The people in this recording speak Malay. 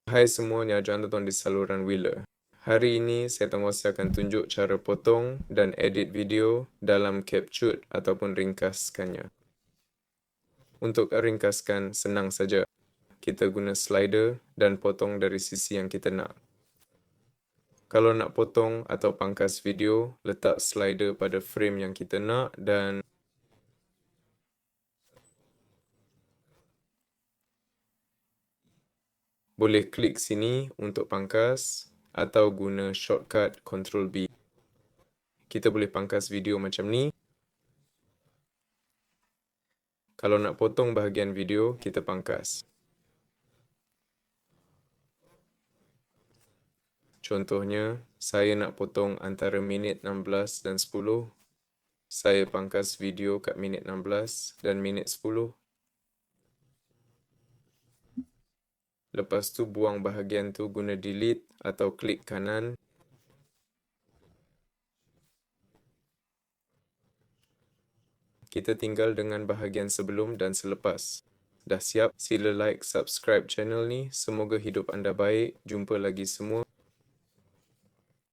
Hai semuanya, jangan tonton di saluran Wheeler. Hari ini saya akan tunjuk cara potong dan edit video dalam CapCut ataupun ringkaskannya. Untuk ringkaskan, senang saja. Kita guna slider dan potong dari sisi yang kita nak. Kalau nak potong atau pangkas video, letak slider pada frame yang kita nak dan boleh klik sini untuk pangkas atau guna shortcut Ctrl B. Kita boleh pangkas video macam ni. Kalau nak potong bahagian video, kita pangkas. Contohnya, saya nak potong antara minit 16 dan 10. Saya pangkas video kat minit 16 dan minit 10. Lepas tu buang bahagian tu guna delete atau klik kanan. Kita tinggal dengan bahagian sebelum dan selepas. Dah siap? Sila like, subscribe channel ni. Semoga hidup anda baik. Jumpa lagi semua.